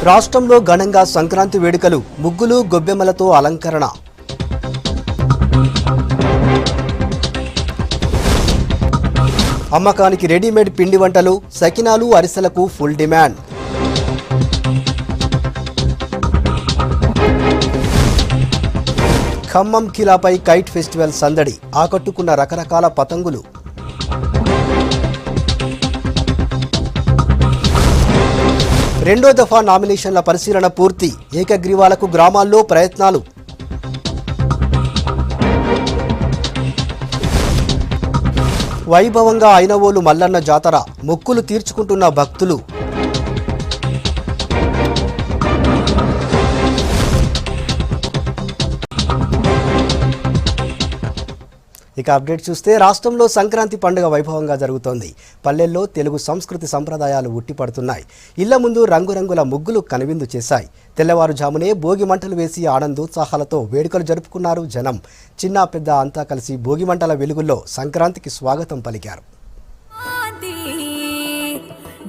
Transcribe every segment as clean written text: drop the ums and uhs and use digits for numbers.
రాష్ట్రంలో ఘనంగా సంక్రాంతి వేడుకలు, ముగ్గులు గొబ్బెమ్మలతో అలంకరణ. అమ్మకానికి రెడీమేడ్ పిండి వంటలు, సకినాలు, అరిసెలకు ఫుల్ డిమాండ్. ఖమ్మం ఖిలాపై కైట్ ఫెస్టివల్ సందడి, ఆకట్టుకున్న రకరకాల పతంగులు. రెండో దఫా నామినేషన్ల పరిశీలన పూర్తి, ఏకగ్రీవాలకు గ్రామాల్లో ప్రయత్నాలు. వైభవంగా ఐనవోలు మల్లన్న జాతర, మొక్కులు తీర్చుకుంటున్న భక్తులు. ఇక అప్డేట్ చూస్తే రాష్ట్రంలో సంక్రాంతి పండుగ వైభవంగా జరుగుతోంది. పల్లెల్లో తెలుగు సంస్కృతి సంప్రదాయాలు ఉట్టిపడుతున్నాయి. ఇళ్ల ముందు రంగురంగుల ముగ్గులు కనువిందు చేశాయి. తెల్లవారుజామునే భోగి మంటలు వేసి ఆనందోత్సాహాలతో వేడుకలు జరుపుకున్నారు జనం. చిన్న పెద్ద అంతా కలిసి భోగి మంటల వెలుగుల్లో సంక్రాంతికి స్వాగతం పలికారు.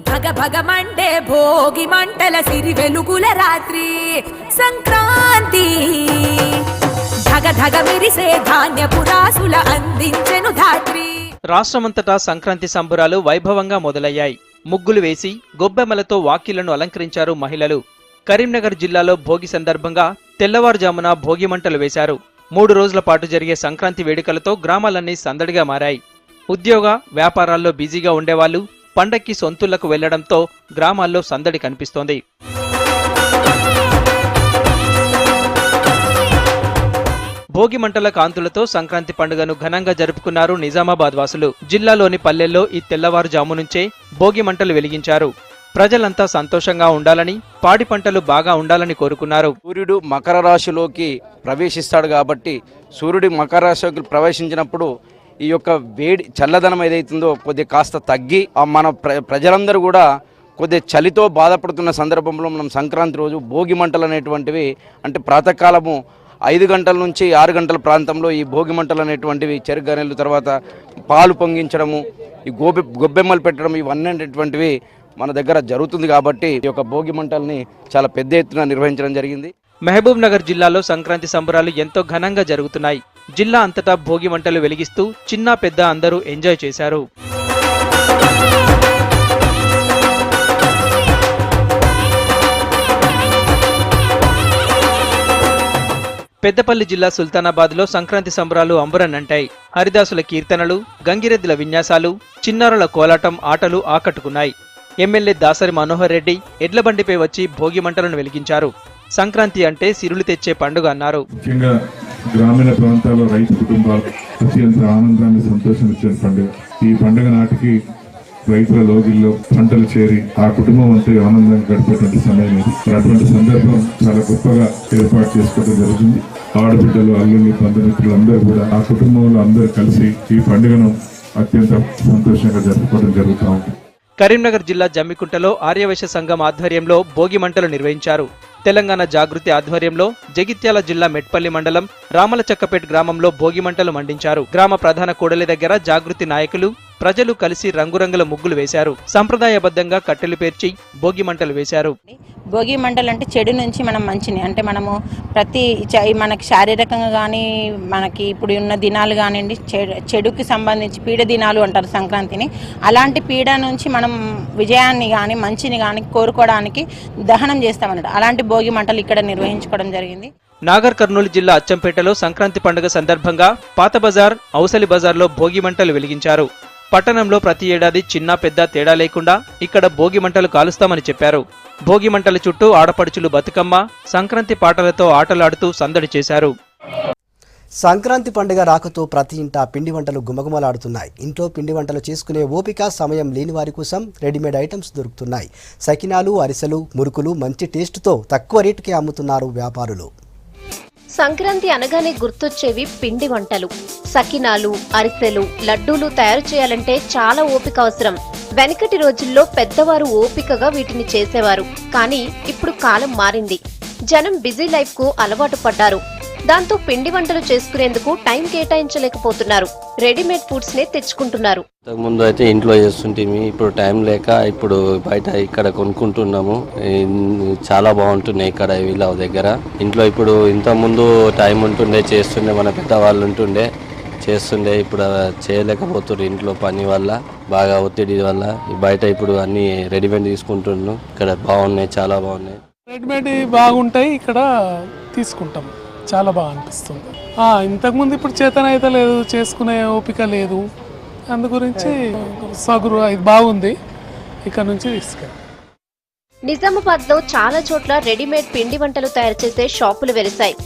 భగభగమండే భోగి మంటల సిరి వెలుగుల రాత్రి సంక్రాంతి, ధగధగ మెరిసే ధాన్యపు రాసుల అందించెను ధాత్రి. రాష్ట్రమంతటా సంక్రాంతి సంబురాలు వైభవంగా మొదలయ్యాయి. ముగ్గులు వేసి గొబ్బెమ్మలతో వాకిళ్లను అలంకరించారు మహిళలు. కరీంనగర్ జిల్లాలో భోగి సందర్భంగా తెల్లవారుజామున భోగి మంటలు వేశారు. 3 రోజుల పాటు జరిగే సంక్రాంతి వేడుకలతో గ్రామాలన్నీ సందడిగా మారాయి. ఉద్యోగ వ్యాపారాల్లో బిజీగా ఉండేవాళ్లు పండక్కి సొంతులకు వెళ్లడంతో గ్రామాల్లో సందడి కనిపిస్తోంది. భోగి మంటల కాంతులతో సంక్రాంతి పండుగను ఘనంగా జరుపుకున్నారు నిజామాబాద్ వాసులు. జిల్లాలోని పల్లెల్లో ఈ తెల్లవారుజాము నుంచే భోగి మంటలు వెలిగించారు. ప్రజలంతా సంతోషంగా ఉండాలని, పాడి పంటలు బాగా ఉండాలని కోరుకున్నారు. సూర్యుడు మకర రాశిలోకి ప్రవేశిస్తాడు కాబట్టి సూర్యుడి మకర రాశిలోకి ప్రవేశించినప్పుడు ఈ యొక్క వేడి చల్లదనం ఏదైతుందో కొద్దిగా కాస్త తగ్గి మన ప్రజలందరూ కూడా కొద్దిగా చలితో బాధపడుతున్న సందర్భంలో మనం సంక్రాంతి రోజు భోగి మంటలు అనేటువంటివి, అంటే ప్రాతకాలము 5 గంటల నుంచి 6 గంటల ప్రాంతంలో ఈ భోగి మంటలు అనేటువంటివి, చెరుగనెలు, తర్వాత పాలు పొంగించడము, ఈ గొబ్బెమ్మలు పెట్టడం, ఇవన్నీ అనేటువంటివి మన దగ్గర జరుగుతుంది. కాబట్టి ఈ యొక్క భోగి మంటల్ని చాలా పెద్ద ఎత్తున నిర్వహించడం జరిగింది. మహబూబ్ నగర్ జిల్లాలో సంక్రాంతి సంబరాలు ఎంతో ఘనంగా జరుగుతున్నాయి. జిల్లా అంతటా భోగి మంటలు వెలిగిస్తూ చిన్న పెద్ద అందరూ ఎంజాయ్ చేశారు. పెద్దపల్లి జిల్లా సుల్తానాబాద్లో సంక్రాంతి సంబరాలు అంబురన్నంటాయి. హరిదాసుల కీర్తనలు, గంగిరెద్దుల విన్యాసాలు, చిన్నారుల కోలాటం, ఆటలు ఆకట్టుకున్నాయి. ఎమ్మెల్యే దాసరి మనోహర్ రెడ్డి ఎడ్లబండిపై వచ్చి భోగి మంటలను వెలిగించారు. సంక్రాంతి అంటే సిరులు తెచ్చే పండుగ అన్నారు. ముఖ్యంగా గ్రామీణ ప్రాంతాల్లో రైతు కుటుంబాలు అత్యంత ఆనందాన్ని, సంతోషం ఇచ్చే పండుగ. ఈ పండుగ నాటికి రైతుల లోగిల్లో పంటలు చేరి ఆ కుటుంబం అంతా ఆనందంగా గడిపేటువంటి సమయం ఇది. అటువంటి సందర్భం చాలా గొప్పగా ఏర్పాటు చేసుకోవడం జరుగుతుంది. ఆడబిడ్డలు, అల్లుల్ని, బంధుమిత్రులు అందరూ కూడా ఆ కుటుంబంలో అందరూ కలిసి ఈ పండుగను అత్యంత సంతోషంగా జరుపుకోవడం జరుగుతూ ఉంటుంది. కరీంనగర్ జిల్లా జమ్మికుంటలో ఆర్యవైశ్య సంఘం ఆధ్వర్యంలో భోగి మంటలు నిర్వహించారు. తెలంగాణ జాగృతి ఆధ్వర్యంలో జగిత్యాల జిల్లా మెట్పల్లి మండలం రామలచక్కపేట్ గ్రామంలో భోగి మంటలు మండించారు. గ్రామ ప్రధాన కూడలి దగ్గర జాగృతి నాయకులు, ప్రజలు కలిసి రంగురంగుల ముగ్గులు వేశారు. సంప్రదాయబద్ధంగా కట్టెలు పేర్చి భోగి మంటలు వేశారు. భోగి మంటలు అంటే చెడు నుంచి మనం మంచిని, అంటే మనము మనకి శారీరకంగా కానీ, మనకి ఇప్పుడు ఉన్న దినాలు కానివ్వండి, చెడుకి సంబంధించి పీడ దినాలు అంటారు సంక్రాంతిని. అలాంటి పీడ నుంచి మనం విజయాన్ని కానీ మంచిని కానీ కోరుకోవడానికి దహనం చేస్తామన్నట్టు. అలాంటి భోగి మంటలు ఇక్కడ నిర్వహించుకోవడం జరిగింది. నాగర్ కర్నూలు జిల్లా అచ్చంపేటలో సంక్రాంతి పండుగ సందర్భంగా పాత బజార్, ఔసలి బజార్లో భోగి మంటలు వెలిగించారు. పట్టణంలో ప్రతి ఏడాది చిన్న పెద్ద తేడా లేకుండా ఇక్కడ భోగి మంటలు కాలుస్తామని చెప్పారు. భోగి మంటల చుట్టూ ఆడపడుచులు బతుకమ్మ, సంక్రాంతి పాటలతో ఆటలాడుతూ సందడి చేశారు. సంక్రాంతి పండుగ రాకతో ప్రతి ఇంటా పిండి వంటలు గుమగుమలాడుతున్నాయి. ఇంట్లో పిండి వంటలు చేసుకునే ఓపిక, సమయం లేని వారి కోసం రెడీమేడ్ ఐటమ్స్ దొరుకుతున్నాయి. సకినాలు, అరిసెలు, మురుకులు మంచి టేస్టుతో తక్కువ రేటుకే అమ్ముతున్నారు వ్యాపారులు. సంక్రాంతి అనగానే గుర్తొచ్చేవి పిండి వంటలు. సకినాలు, అరిసెలు, లడ్డూలు తయారు చేయాలంటే చాలా ఓపిక అవసరం. వెనకటి రోజుల్లో పెద్దవారు ఓపికగా వీటిని చేసేవారు. కానీ ఇప్పుడు కాలం మారింది. జనం బిజీ లైఫ్ కు అలవాటు పడ్డారు. దాంతో పిండి వంటలు చేసుకునేందుకు టైం కేటాయించలేకపోతున్నారు. రెడీమేడ్ ఫుడ్స్ నే తెచ్చుకుంటున్నారు. ముందు అయితే ఇంట్లో చేస్తుంటేమి, ఇప్పుడు టైం లేక ఇప్పుడు బయట ఇక్కడ కొనుక్కుంటున్నాము. చాలా బాగుంటున్నాయి ఇక్కడ వీళ్ళ దగ్గర. ఇంట్లో ఇప్పుడు ఇంత ముందు టైం ఉంటుండే, చేస్తుండే, మన పెద్దవాళ్ళు ఉంటుండే చేస్తుండే, ఇప్పుడు చేయలేకపోతున్నారు ఇంట్లో పని వల్ల, బాగా ఒత్తిడి వల్ల. బయట ఇప్పుడు అన్ని రెడీమేడ్ తీసుకుంటున్నాం. ఇక్కడ బాగున్నాయి, చాలా బాగున్నాయి. రెడీమేడ్ బాగుంటాయి, ఇక్కడ తీసుకుంటాం. చాలా బాగా అనిపిస్తుంది. ఇంతకుముందు ఇప్పుడు చేతనైతే లేదు, చేసుకునే ఓపిక లేదు. అందు గురించి సగురు ఇది బాగుంది, ఇక్కడ నుంచి తీసుకెళ్ళి. నిజామాబాద్ లో చాలా చోట్ల రెడీమేడ్ పిండి వంటలు తయారు చేసే షాపులు వెలిశాయి.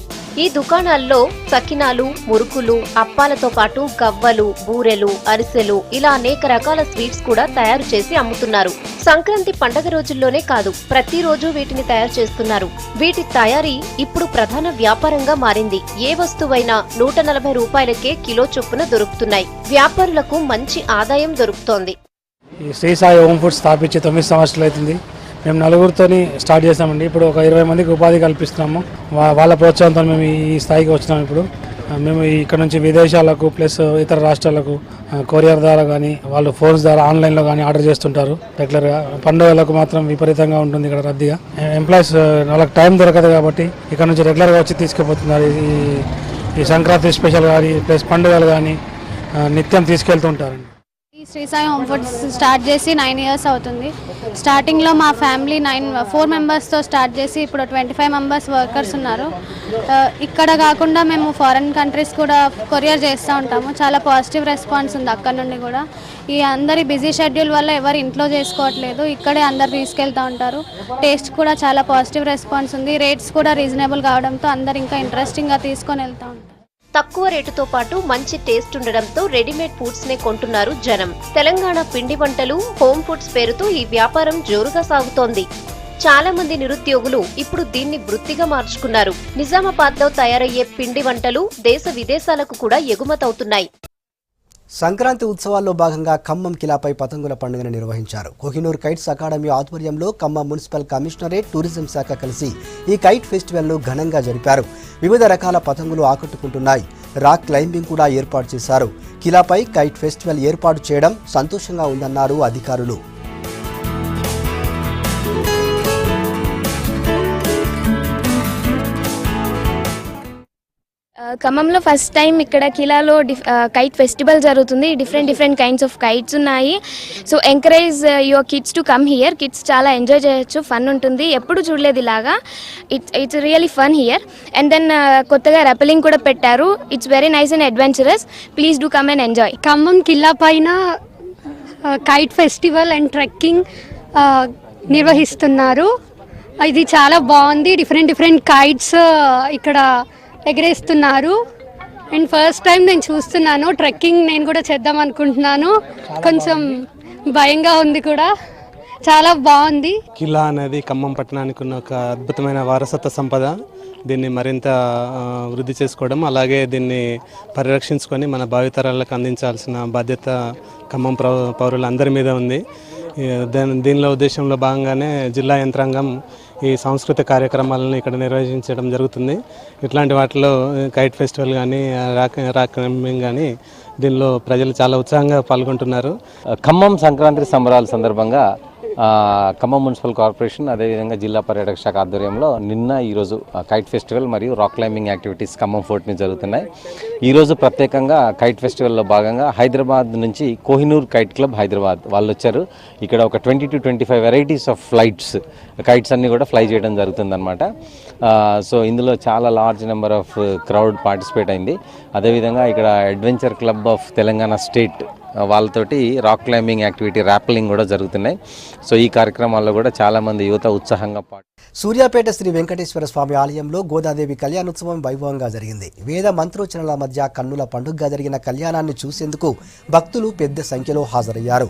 ఈ దుకాణాల్లో సకినాలు, మురుకులు, అప్పాలతో పాటు గవ్వలు, బూరెలు, అరిసెలు ఇలా అనేక రకాల స్వీట్స్ కూడా తయారు చేసి అమ్ముతున్నారు. సంక్రాంతి పండగ రోజుల్లోనే కాదు, ప్రతిరోజు వీటిని తయారు చేస్తున్నారు. వీటి తయారీ ఇప్పుడు ప్రధాన వ్యాపారంగా మారింది. ఏ వస్తువైనా 140 రూపాయలకే కిలో చొప్పున దొరుకుతున్నాయి. వ్యాపారులకు మంచి ఆదాయం దొరుకుతోంది. ఈ శ్రీ సాయి హోమ్ ఫుడ్ స్థాపించి 9 సంవత్సరాలు అవుతుంది. మేము నలుగురితోని స్టార్ట్ చేసామండి. ఇప్పుడు ఒక 20 మందికి ఉపాధి కల్పిస్తున్నాము. వాళ్ళ ప్రోత్సాహంతో మేము ఈ స్థాయికి వచ్చినాము. ఇప్పుడు మేము ఇక్కడ నుంచి విదేశాలకు ప్లస్ ఇతర రాష్ట్రాలకు కొరియర్ ద్వారా కానీ, వాళ్ళు ఫోన్స్ ద్వారా ఆన్లైన్లో కానీ ఆర్డర్ చేస్తుంటారు రెగ్యులర్గా. పండుగలకు మాత్రం విపరీతంగా ఉంటుంది ఇక్కడ రద్దీగా. ఎంప్లాయీస్ వాళ్ళకి టైం దొరకదు కాబట్టి ఇక్కడ నుంచి రెగ్యులర్గా వచ్చి తీసుకుపోతున్నారు. ఈ సంక్రాంతి స్పెషల్ కానీ ప్లస్ పండుగలు కానీ నిత్యం తీసుకెళ్తుంటారండి. ఈ Shri Sai home foods start చేసి 9 ఇయర్స్ అవుతుంది. స్టార్టింగ్లో మా ఫ్యామిలీ 4 మెంబర్స్తో స్టార్ట్ చేసి ఇప్పుడు 25 మెంబర్స్ వర్కర్స్ ఉన్నారు. ఇక్కడ కాకుండా మేము ఫారెన్ కంట్రీస్ కూడా కొరియర్ చేస్తూ ఉంటాము. చాలా పాజిటివ్ రెస్పాన్స్ ఉంది అక్కడ నుండి కూడా. ఈ అందరి బిజీ షెడ్యూల్ వల్ల ఎవరు ఇంట్లో చేసుకోవట్లేదు, ఇక్కడే అందరు తీసుకెళ్తూ ఉంటారు. టేస్ట్ కూడా చాలా పాజిటివ్ రెస్పాన్స్ ఉంది. రేట్స్ కూడా రీజనబుల్ కావడంతో అందరు ఇంకా ఇంట్రెస్టింగ్గా తీసుకొని వెళ్తూ ఉంటారు. తక్కువ రేటుతో పాటు మంచి టేస్ట్ ఉండడంతో రెడీమేడ్ ఫుడ్స్ నే కొంటున్నారు జనం. తెలంగాణ పిండి వంటలు, హోమ్ ఫుడ్స్ పేరుతో ఈ వ్యాపారం జోరుగా సాగుతోంది. చాలా మంది నిరుద్యోగులు ఇప్పుడు దీన్ని వృత్తిగా మార్చుకున్నారు. నిజామాబాద్ లో తయారయ్యే పిండి వంటలు దేశ విదేశాలకు కూడా ఎగుమతవుతున్నాయి. సంక్రాంతి ఉత్సవాల్లో భాగంగా ఖమ్మం కిలాపై పతంగుల పండుగను నిర్వహించారు. కోహినూర్ కైట్స్ అకాడమీ ఆధ్వర్యంలో ఖమ్మం మున్సిపల్ కమిషనరేట్, టూరిజం శాఖ కలిసి ఈ కైట్ ఫెస్టివల్ను ఘనంగా జరిపారు. వివిధ రకాల పతంగులు ఆకట్టుకుంటున్నాయి. రాక్ క్లైంబింగ్ కూడా ఏర్పాటు చేశారు. కిలాపై కైట్ ఫెస్టివల్ ఏర్పాటు చేయడం సంతోషంగా ఉందన్నారు అధికారులు. ఖమ్మంలో ఫస్ట్ టైం ఇక్కడ కిలాలో కైట్ ఫెస్టివల్ జరుగుతుంది. డిఫరెంట్ కైండ్స్ ఆఫ్ కైట్స్ ఉన్నాయి. So encourage your kids to come here. Kids చాలా ఎంజాయ్ చేయొచ్చు, ఫన్ ఉంటుంది. ఎప్పుడు చూడలేదు ఇలాగా. It's really fun here. And then కొత్తగా రెపెలింగ్ కూడా పెట్టారు. It's very nice and adventurous. Please do come and enjoy. Khammam కిల్లా పైన కైట్ ఫెస్టివల్ అండ్ ట్రెక్కింగ్ నిర్వహిస్తున్నారు. ఇది చాలా బాగుంది. డిఫరెంట్ కైట్స్ ఇక్కడ ఎగరేస్తున్నారు. అండ్ ఫస్ట్ టైం నేను చూస్తున్నాను. ట్రెక్కింగ్ నేను కూడా చేద్దాం అనుకుంటున్నాను. కొంచెం భయంగా ఉంది కూడా. చాలా బాగుంది. కిలా అనేది ఖమ్మం పట్టణానికి ఉన్న ఒక అద్భుతమైన వారసత్వ సంపద. దీన్ని మరింత వృద్ధి చేసుకోవడం, అలాగే దీన్ని పరిరక్షించుకొని మన భావితరాలకు అందించాల్సిన బాధ్యత ఖమ్మం పౌరులందరి మీద ఉంది. దీనిలో ఉద్దేశంలో భాగంగానే జిల్లా యంత్రాంగం ఈ సాంస్కృతిక కార్యక్రమాలను ఇక్కడ నిర్వహించడం జరుగుతుంది. ఇట్లాంటి వాటిలో కైట్ ఫెస్టివల్ కానీ, రాక్ క్లైంబింగ్ కానీ దీనిలో ప్రజలు చాలా ఉత్సాహంగా పాల్గొంటున్నారు. ఖమ్మం సంక్రాంతి సంబరాల సందర్భంగా ఖమ్మం మున్సిపల్ కార్పొరేషన్, అదేవిధంగా జిల్లా పర్యాటక శాఖ ఆధ్వర్యంలో ఈరోజు కైట్ ఫెస్టివల్ మరియు rock climbing activities Khammam fort మీద జరుగుతున్నాయి. ఈరోజు ప్రత్యేకంగా కైట్ ఫెస్టివల్లో భాగంగా హైదరాబాద్ నుంచి కోహినూర్ కైట్ క్లబ్ హైదరాబాద్ వాళ్ళు వచ్చారు. ఇక్కడ ఒక 20 to 25 వెరైటీస్ ఆఫ్ కైట్స్ అన్నీ కూడా ఫ్లై చేయడం జరుగుతుందన్నమాట. సో ఇందులో చాలా large number of crowd participate అయింది. అదేవిధంగా ఇక్కడ adventure club of Telangana state వాళ్ళతోటి రాక్ క్లైంబింగ్ యాక్టివిటీ, ర్యాప్లింగ్ కూడా జరుగుతున్నాయి. సో ఈ కార్యక్రమాల్లో కూడా చాలామంది యువత ఉత్సాహంగా సూర్యాపేట శ్రీ వెంకటేశ్వర స్వామి ఆలయంలో గోదాదేవి కళ్యాణోత్సవం వైభవంగా జరిగింది. వేద మంత్రోచ్చరణల మధ్య కన్నుల పండుగగా జరిగిన కళ్యాణాన్ని చూసేందుకు భక్తులు పెద్ద సంఖ్యలో హాజరయ్యారు.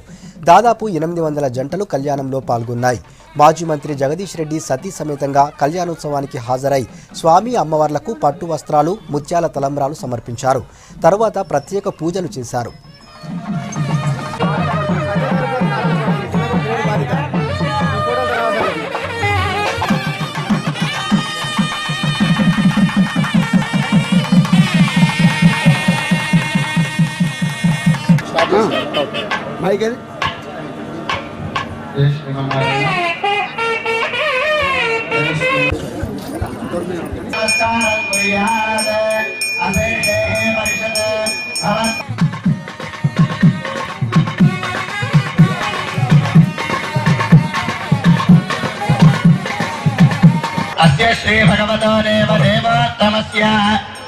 దాదాపు 800 జంటలు కళ్యాణంలో పాల్గొన్నాయి. మాజీ మంత్రి జగదీష్ రెడ్డి సతీ సమేతంగా కళ్యాణోత్సవానికి హాజరై స్వామి అమ్మవార్లకు పట్టు వస్త్రాలు, ముత్యాల తలంబ్రాలు సమర్పించారు. తరువాత ప్రత్యేక పూజలు చేశారు. अस्य श्री भगवतो देव देवोत्तमस्य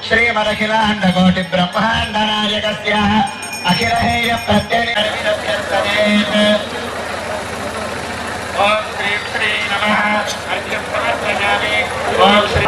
श्रीमदखिलाण्डकोटि ब्रह्माण्ड नायकस्य अखिल हेय प्रत्यय ओम श्री श्री नमः अर्घ्यं समर्पयामि ओम श्री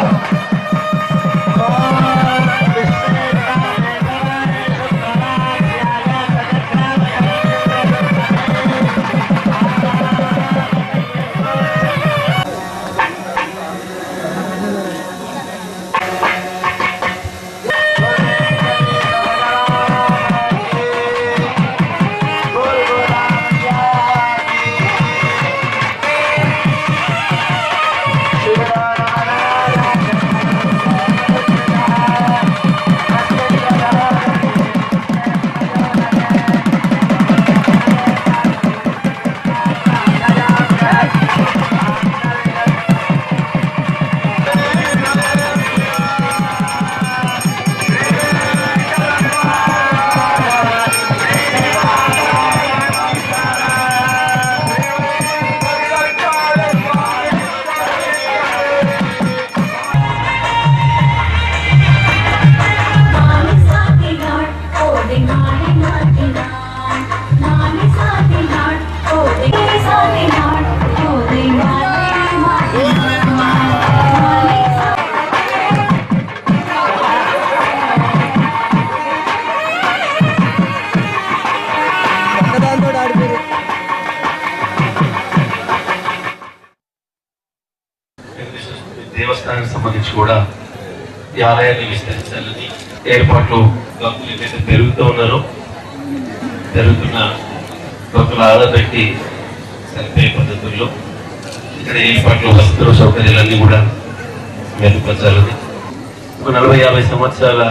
దేవస్థానానికి సంబంధించి కూడా ఈ ఆలయాన్ని విస్తరించాలని ఏర్పాట్లు భక్తులు ఏదైతే పెరుగుతున్న భక్తులు ఆదపెట్టి సరిపోయే పద్ధతుల్లో ఇక్కడ ఏర్పాట్లు వసతులు సౌకర్యాలన్నీ కూడా మెరుగుపరచాలని ఒక 40-50 సంవత్సరాల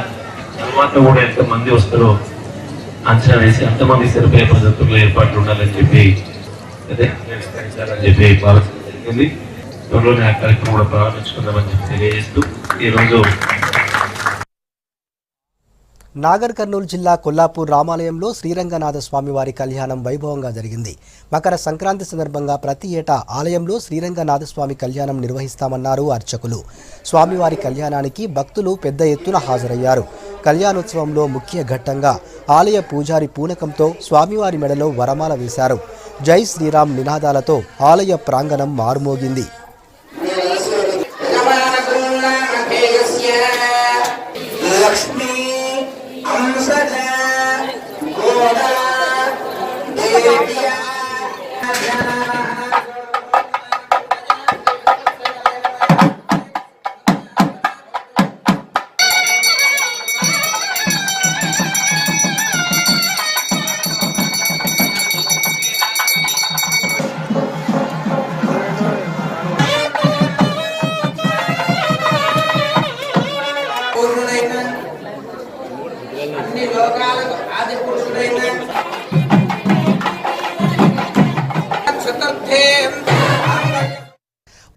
తర్వాత కూడా ఎంతమంది వస్తారో అంచనా వేసి అంతమంది సరిపోయే పద్ధతుల్లో ఏర్పాట్లు ఉండాలని చెప్పి అదే విస్తరించాలని చెప్పి భావించడం జరిగింది. త్వరలోనే ఆ కార్యక్రమం కూడా ప్రారంభించుకుందామని చెప్పి తెలియజేస్తూ ఈరోజు నాగర్ కర్నూలు జిల్లా కొల్లాపూర్ రామాలయంలో శ్రీరంగనాథ స్వామివారి కళ్యాణం వైభవంగా జరిగింది. మకర సంక్రాంతి సందర్భంగా ప్రతి ఏటా ఆలయంలో శ్రీరంగనాథ స్వామి కళ్యాణం నిర్వహిస్తామన్నారు అర్చకులు. స్వామివారి కళ్యాణానికి భక్తులు పెద్ద ఎత్తున హాజరయ్యారు. కళ్యాణోత్సవంలో ముఖ్య ఘట్టంగా ఆలయ పూజారి పూనకంతో స్వామివారి మెడలో వరమాల వేశారు. జై శ్రీరామ్ నినాదాలతో ఆలయ ప్రాంగణం మారుమోగింది.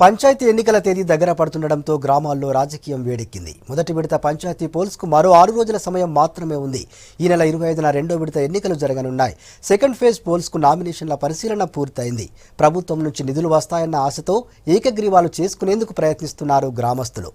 పంచాయతీ ఎన్నికల తేదీ దగ్గర పడుతుండటంతో గ్రామాల్లో రాజకీయం వేడెక్కింది. మొదటి విడత పంచాయతీ పోల్స్కు మరో 6 రోజుల సమయం మాత్రమే ఉంది. ఈ నెల 25న రెండో విడత ఎన్నికలు జరగనున్నాయి. సెకండ్ ఫేజ్ పోల్స్కు నామినేషన్ల పరిశీలన పూర్తయింది. ప్రభుత్వం నుంచి నిధులు వస్తాయన్న ఆశతో ఏకగ్రీవాలు చేసుకునేందుకు ప్రయత్నిస్తున్నారు గ్రామస్తులు.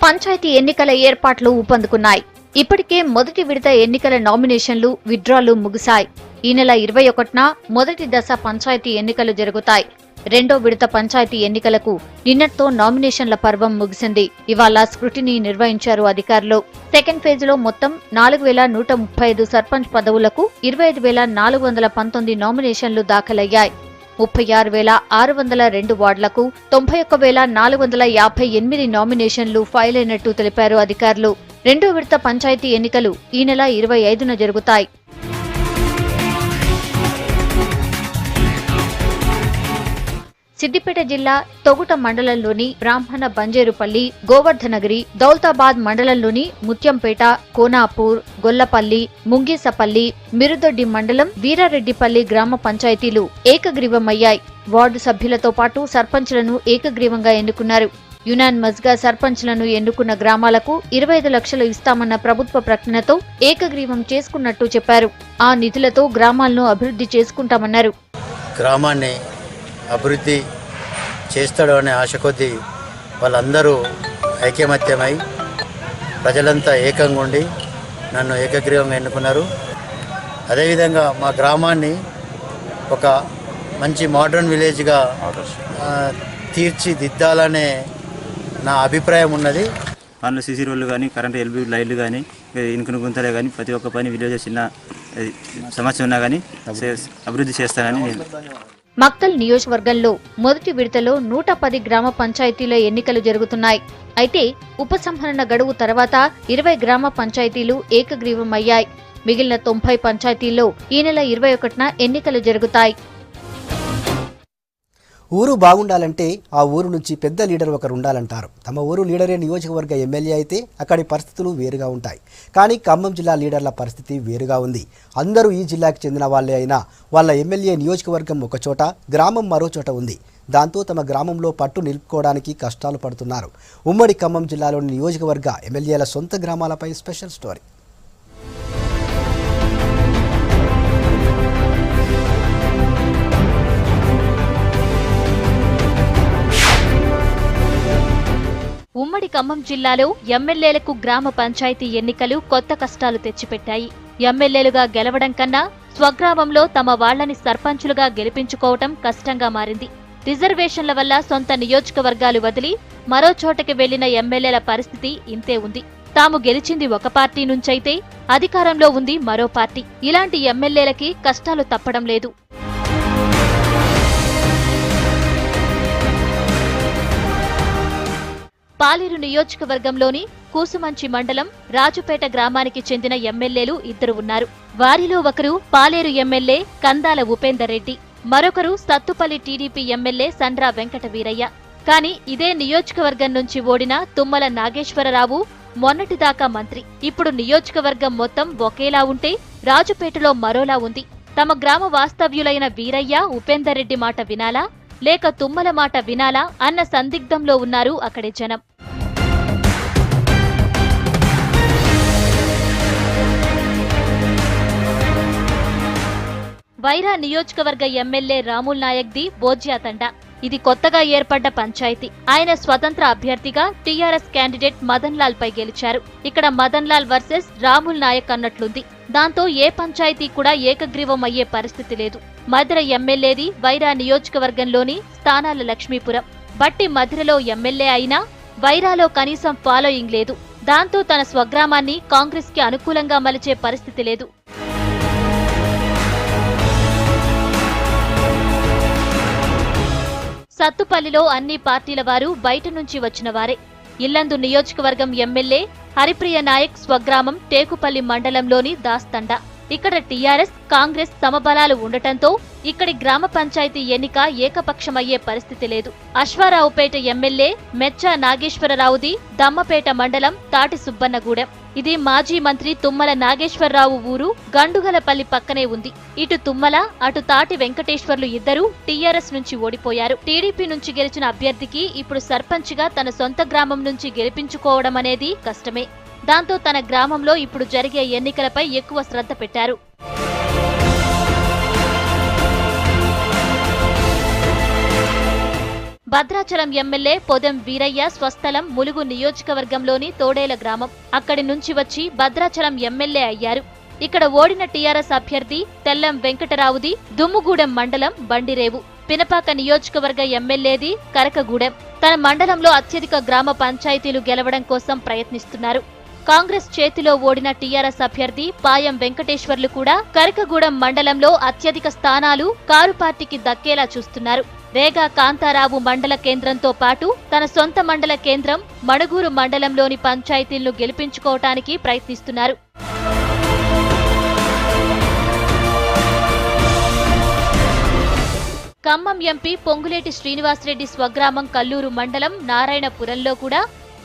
పంచాయతీ ఎన్నికల ఏర్పాట్లు ఊపందుకున్నాయి. ఇప్పటికే మొదటి విడత ఎన్నికల నామినేషన్లు విత్డ్రాలు ముగిశాయి. ఈ నెల 21న మొదటి దశ పంచాయతీ ఎన్నికలు జరుగుతాయి. రెండో విడత పంచాయతీ ఎన్నికలకు నిన్నటితో నామినేషన్ల పర్వం ముగిసింది. ఇవాళ స్క్రూటినీ నిర్వహించారు అధికారులు. సెకండ్ ఫేజ్లో మొత్తం 4135 సర్పంచ్ పదవులకు 25419 నామినేషన్లు దాఖలయ్యాయి. 36,602 వార్డులకు 91,458 నామినేషన్లు ఫైల్ అయినట్టు తెలిపారు అధికారులు. రెండో విడత పంచాయతీ ఎన్నికలు ఈ నెల 25న జరుగుతాయి. సిద్దిపేట జిల్లా తొగుట మండలంలోని బ్రాహ్మణ బంజేరుపల్లి, గోవర్ధనగిరి, దౌలతాబాద్ మండలంలోని ముత్యంపేట, కోనాపూర్, గొల్లపల్లి, ముంగీసపల్లి, మిరుదొడ్డి మండలం వీరారెడ్డిపల్లి గ్రామ పంచాయతీలు ఏకగ్రీవమయ్యాయి. వార్డు సభ్యులతో పాటు సర్పంచ్లను ఏకగ్రీవంగా ఎన్నుకున్నారు. యునానిమస్ గా సర్పంచ్లను ఎన్నుకున్న గ్రామాలకు 25 లక్షలు ఇస్తామన్న ప్రభుత్వ ప్రకటనతో ఏకగ్రీవం చేసుకున్నట్టు చెప్పారు. ఆ నిధులతో గ్రామాలను అభివృద్ధి చేసుకుంటామన్నారు. గ్రామాన్ని అభివృద్ధి చేస్తాడు అనే ఆశ కొద్దీ వాళ్ళందరూ ఐకమత్యమై ప్రజలంతా ఏకంగా ఉండి నన్ను ఏకగ్రీవంగా ఎన్నుకున్నారు. అదేవిధంగా మా గ్రామాన్ని ఒక మంచి మోడర్న్ విలేజ్గా తీర్చిదిద్దాలనే నా అభిప్రాయం ఉన్నది. పనులు సీసీ రోడ్లు కానీ, కరెంటు ఎల్బీ లైట్లు కానీ, ఇనుకుని గుంతలే కానీ, ప్రతి ఒక్క పని విలేజ్ చిన్న సమస్య ఉన్నా కానీ అభివృద్ధి చేస్తానని నేను. మక్తల్ నియోజకవర్గంలో మొదటి విడతలో 110 గ్రామ పంచాయతీల ఎన్నికలు జరుగుతున్నాయి. అయితే ఉపసంహరణ గడువు తర్వాత 20 గ్రామ పంచాయతీలు ఏకగ్రీవమయ్యాయి. మిగిలిన 90 పంచాయతీల్లో ఈ నెల 21న ఎన్నికలు జరుగుతాయి. ఊరు బాగుండాలంటే ఆ ఊరు నుంచి పెద్ద లీడర్ ఒకరు ఉండాలంటారు. తమ ఊరు లీడరే నియోజకవర్గ ఎమ్మెల్యే అయితే అక్కడి పరిస్థితులు వేరుగా ఉంటాయి. కానీ ఖమ్మం జిల్లా లీడర్ల పరిస్థితి వేరుగా ఉంది. అందరూ ఈ జిల్లాకు చెందిన వాళ్లే అయినా వాళ్ళ ఎమ్మెల్యే నియోజకవర్గం ఒక చోట, గ్రామం మరో చోట ఉంది. దాంతో తమ గ్రామంలో పట్టు నిలుపుకోవడానికి కష్టాలు పడుతున్నారు. ఉమ్మడి ఖమ్మం జిల్లాలోని నియోజకవర్గ ఎమ్మెల్యేల సొంత గ్రామాలపై స్పెషల్ స్టోరీ. ఉమ్మడి ఖమ్మం జిల్లాలో ఎమ్మెల్యేలకు గ్రామ పంచాయతీ ఎన్నికలు కొత్త కష్టాలు తెచ్చిపెట్టాయి. ఎమ్మెల్యేలుగా గెలవడం కన్నా స్వగ్రామంలో తమ వాళ్లని సర్పంచులుగా గెలిపించుకోవటం కష్టంగా మారింది. రిజర్వేషన్ల వల్ల సొంత నియోజకవర్గాలు వదిలి మరో చోటకి వెళ్లిన ఎమ్మెల్యేల పరిస్థితి ఇంతే ఉంది. తాము గెలిచింది ఒక పార్టీ నుంచైతే అధికారంలో ఉంది మరో పార్టీ. ఇలాంటి ఎమ్మెల్యేలకి కష్టాలు తప్పడం లేదు. పాలేరు నియోజకవర్గంలోని కూసుమంచి మండలం రాజుపేట గ్రామానికి చెందిన ఎమ్మెల్యేలు 2 ఉన్నారు. వారిలో ఒకరు పాలేరు ఎమ్మెల్యే కందాల ఉపేందర్ రెడ్డి, మరొకరు సత్తుపల్లి టీడీపీ ఎమ్మెల్యే సండ్ర వెంకట వీరయ్య. కానీ ఇదే నియోజకవర్గం నుంచి ఓడిన తుమ్మల నాగేశ్వరరావు మొన్నటిదాకా మంత్రి. ఇప్పుడు నియోజకవర్గం మొత్తం ఒకేలా ఉంటే రాజుపేటలో మరోలా ఉంది. తమ గ్రామ వాస్తవ్యులైన వీరయ్య, ఉపేందర్ రెడ్డి మాట వినాలా లేక తుమ్మల మాట వినాలా అన్న సందిగ్ధంలో ఉన్నారు అక్కడి జనం. వైరా నియోజకవర్గ ఎమ్మెల్యే రాముల్ నాయక్ది బోజ్యా తండా. ఇది కొత్తగా ఏర్పడ్డ పంచాయతీ. ఆయన స్వతంత్ర అభ్యర్థిగా టీఆర్ఎస్ క్యాండిడేట్ మదన్ లాల్ పై గెలిచారు. ఇక్కడ మదన్ లాల్ వర్సెస్ రాముల్ నాయక్ అన్నట్లుంది. దాంతో ఏ పంచాయతీ కూడా ఏకగ్రీవం అయ్యే పరిస్థితి లేదు. మధిర ఎమ్మెల్యేది వైరా నియోజకవర్గంలోని స్థానాల లక్ష్మీపురం. బట్టి మధిరలో ఎమ్మెల్యే అయినా వైరాలో కనీసం ఫాలోయింగ్ లేదు. దాంతో తన స్వగ్రామాన్ని కాంగ్రెస్ కి అనుకూలంగా మలిచే పరిస్థితి లేదు. సత్తుపల్లిలో అన్ని పార్టీల వారు బయట నుంచి వచ్చిన వారే. ఇల్లందు నియోజకవర్గం ఎమ్మెల్యే హరిప్రియ నాయక్ స్వగ్రామం టేకుపల్లి మండలంలోని దాస్తండా. ఇక్కడ టీఆర్ఎస్, కాంగ్రెస్ సమబలాలు ఉండటంతో ఇక్కడి గ్రామ పంచాయతీ ఎన్నిక ఏకపక్షమయ్యే పరిస్థితి లేదు. అశ్వారావుపేట ఎమ్మెల్యే మెచ్చా నాగేశ్వరరావుది దమ్మపేట మండలం తాటి సుబ్బన్నగూడెం. ఇది మాజీ మంత్రి తుమ్మల నాగేశ్వరరావు ఊరు గండుగలపల్లి పక్కనే ఉంది. ఇటు తుమ్మల, అటు తాటి వెంకటేశ్వర్లు ఇద్దరూ టీఆర్ఎస్ నుంచి ఓడిపోయారు. టీడీపీ నుంచి గెలిచిన అభ్యర్థికి ఇప్పుడు సర్పంచ్గా తన సొంత గ్రామం నుంచి గెలిపించుకోవడం అనేది కష్టమే. దాంతో తన గ్రామంలో ఇప్పుడు జరిగే ఎన్నికలపై ఎక్కువ శ్రద్ధ పెట్టారు. భద్రాచలం ఎమ్మెల్యే పొదెం వీరయ్య స్వస్థలం ములుగు నియోజకవర్గంలోని తోడేల గ్రామం. అక్కడి నుంచి వచ్చి భద్రాచలం ఎమ్మెల్యే అయ్యారు. ఇక్కడ ఓడిన టీఆర్ఎస్ అభ్యర్థి తెల్లం వెంకటరావుది దుమ్ముగూడెం మండలం బండిరేవు. పినపాక నియోజకవర్గ ఎమ్మెల్యేది కరకగూడెం. తన మండలంలో అత్యధిక గ్రామ పంచాయతీలు గెలవడం కోసం ప్రయత్నిస్తున్నారు. కాంగ్రెస్ చేతిలో ఓడిన టీఆర్ఎస్ అభ్యర్థి పాయం వెంకటేశ్వర్లు కూడా కరకగూడెం మండలంలో అత్యధిక స్థానాలు కారు పార్టీకి దక్కేలా చూస్తున్నారు. రేగా కాంతారావు మండల కేంద్రంతో పాటు తన సొంత మండల కేంద్రం మణుగూరు మండలంలోని పంచాయతీలను గెలిపించుకోవటానికి ప్రయత్నిస్తున్నారు. ఖమ్మం ఎంపీ పొంగులేటి శ్రీనివాసరెడ్డి స్వగ్రామం కల్లూరు మండలం నారాయణపురంలో కూడా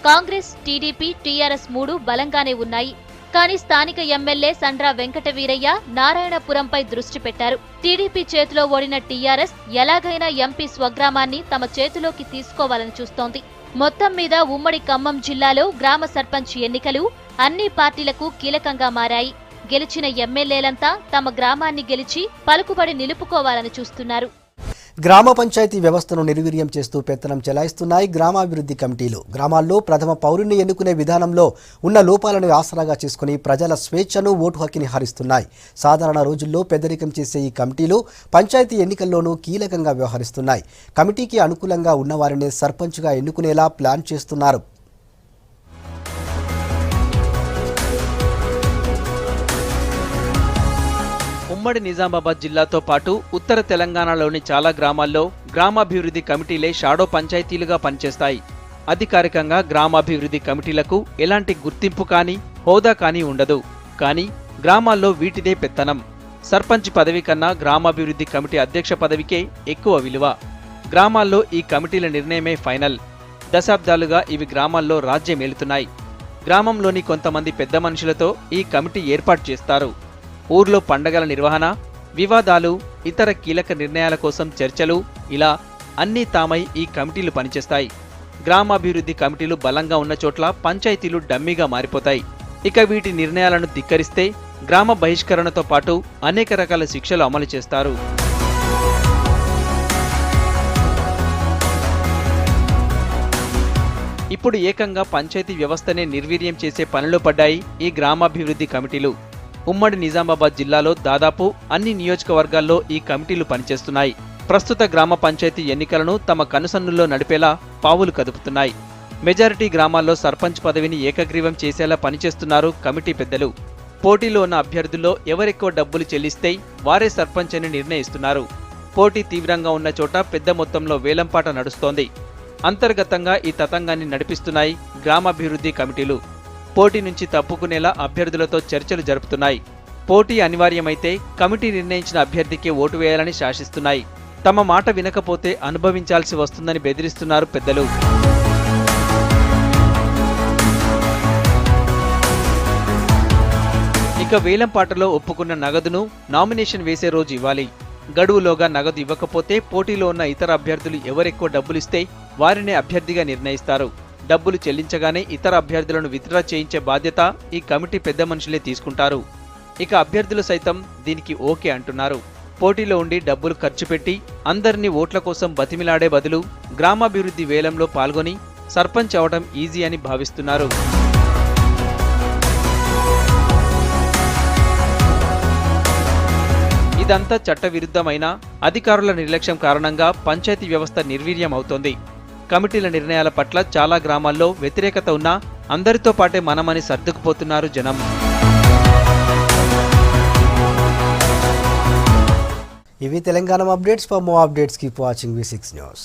కాంగ్రెస్, టీడీపీ, టీఆర్ఎస్ 3 బలంగానే ఉన్నాయి. కానీ స్థానిక ఎమ్మెల్యే సండ్ర వెంకటవీరయ్య నారాయణపురంపై దృష్టి పెట్టారు. టీడీపీ చేతిలో ఓడిన టీఆర్ఎస్ ఎలాగైనా ఎంపీ స్వగ్రామాన్ని తమ చేతిలోకి తీసుకోవాలని చూస్తోంది. మొత్తం మీద ఉమ్మడి ఖమ్మం జిల్లాలో గ్రామ సర్పంచ్ ఎన్నికలు అన్ని పార్టీలకు కీలకంగా మారాయి. గెలిచిన ఎమ్మెల్యేలంతా తమ గ్రామాన్ని గెలిచి పలుకుబడి నిలుపుకోవాలని చూస్తున్నారు. గ్రామ పంచాయతీ వ్యవస్థను నిర్వీర్యం చేస్తూ పెత్తనం చెలాయిస్తున్నాయి గ్రామాభివృద్ధి కమిటీలు. గ్రామాల్లో ప్రథమ పౌరుణ్ణి ఎన్నుకునే విధానంలో ఉన్న లోపాలను ఆసరాగా చేసుకుని ప్రజల స్వేచ్ఛను, ఓటు హక్కుని హరిస్తున్నాయి. సాధారణ రోజుల్లో పెద్దరికం చేసే ఈ కమిటీలు పంచాయతీ ఎన్నికల్లోనూ కీలకంగా వ్యవహరిస్తున్నాయి. కమిటీకి అనుకూలంగా ఉన్నవారినే సర్పంచ్గా ఎన్నుకునేలా ప్లాన్ చేస్తున్నారు. ఉమ్మడి నిజామాబాద్ జిల్లాతో పాటు ఉత్తర తెలంగాణలోని చాలా గ్రామాల్లో గ్రామాభివృద్ధి కమిటీలే షాడో పంచాయతీలుగా పనిచేస్తాయి. అధికారికంగా గ్రామాభివృద్ధి కమిటీలకు ఎలాంటి గుర్తింపు కానీ, హోదా కానీ ఉండదు. కానీ గ్రామాల్లో వీటిదే పెత్తనం. సర్పంచ్ పదవి కన్నా గ్రామాభివృద్ధి కమిటీ అధ్యక్ష పదవికే ఎక్కువ విలువ. గ్రామాల్లో ఈ కమిటీల నిర్ణయమే ఫైనల్. దశాబ్దాలుగా ఇవి గ్రామాల్లో రాజ్యమేలుతున్నాయి. గ్రామంలోని కొంతమంది పెద్ద మనుషులతో ఈ కమిటీ ఏర్పాటు చేస్తారు. ఊర్లో పండగల నిర్వహణ, వివాదాలు, ఇతర కీలక నిర్ణయాల కోసం చర్చలు, ఇలా అన్నీ తామై ఈ కమిటీలు పనిచేస్తాయి. గ్రామాభివృద్ధి కమిటీలు బలంగా ఉన్న చోట్ల పంచాయతీలు డమ్మీగా మారిపోతాయి. ఇక వీటి నిర్ణయాలను ధిక్కరిస్తే గ్రామ బహిష్కరణతో పాటు అనేక రకాల శిక్షలు అమలు చేస్తారు. ఇప్పుడు ఏకంగా పంచాయతీ వ్యవస్థనే నిర్వీర్యం చేసే పనిలో పడ్డాయి ఈ గ్రామాభివృద్ధి కమిటీలు. ఉమ్మడి నిజామాబాద్ జిల్లాలో దాదాపు అన్ని నియోజకవర్గాల్లో ఈ కమిటీలు పనిచేస్తున్నాయి. ప్రస్తుత గ్రామ పంచాయతీ ఎన్నికలను తమ కనుసన్నుల్లో నడిపేలా పావులు కదుపుతున్నాయి. మెజారిటీ గ్రామాల్లో సర్పంచ్ పదవిని ఏకగ్రీవం చేసేలా పనిచేస్తున్నారు కమిటీ పెద్దలు. పోటీలో ఉన్న అభ్యర్థుల్లో ఎవరెక్కువ డబ్బులు చెల్లిస్తే వారే సర్పంచ్ అని నిర్ణయిస్తున్నారు. పోటీ తీవ్రంగా ఉన్న చోట పెద్ద మొత్తంలో వేలంపాట నడుస్తోంది. అంతర్గతంగా ఈ తతంగాన్ని నడిపిస్తున్నాయి గ్రామాభివృద్ధి కమిటీలు. పోటీ నుంచి తప్పుకునేలా అభ్యర్థులతో చర్చలు జరుపుతున్నాయి. పోటీ అనివార్యమైతే కమిటీ నిర్ణయించిన అభ్యర్థికే ఓటు వేయాలని శాసిస్తున్నాయి. తమ మాట వినకపోతే అనుభవించాల్సి వస్తుందని బెదిరిస్తున్నారు పెద్దలు. ఇక వేలంపాటలో ఒప్పుకున్న నగదును నామినేషన్ వేసే రోజు ఇవ్వాలి. గడువులోగా నగదు ఇవ్వకపోతే పోటీలో ఉన్న ఇతర అభ్యర్థులు ఎవరెక్కువ డబ్బులిస్తే వారినే అభ్యర్థిగా నిర్ణయిస్తారు. డబ్బులు చెల్లించగానే ఇతర అభ్యర్థులను విత్డ్రా చేయించే బాధ్యత ఈ కమిటీ పెద్ద మనుషులే తీసుకుంటారు. ఇక అభ్యర్థులు సైతం దీనికి ఓకే అంటున్నారు. పోటీలో ఉండి డబ్బులు ఖర్చు పెట్టి అందరినీ ఓట్ల కోసం బతిమిలాడే బదులు గ్రామాభివృద్ధి వేలంలో పాల్గొని సర్పంచ్ అవడం ఈజీ అని భావిస్తున్నారు. ఇదంతా చట్టవిరుద్ధమైన అధికారుల నిర్లక్ష్యం కారణంగా పంచాయతీ వ్యవస్థ నిర్వీర్యం అవుతోంది. కమిటీల నిర్ణయాల పట్ల చాలా గ్రామాల్లో వ్యతిరేకత ఉన్నా అందరితో పాటే మనమని సర్దుకుపోతున్నారు జనం. ఇవి Telangana updates. For more updates keep watching V6 News.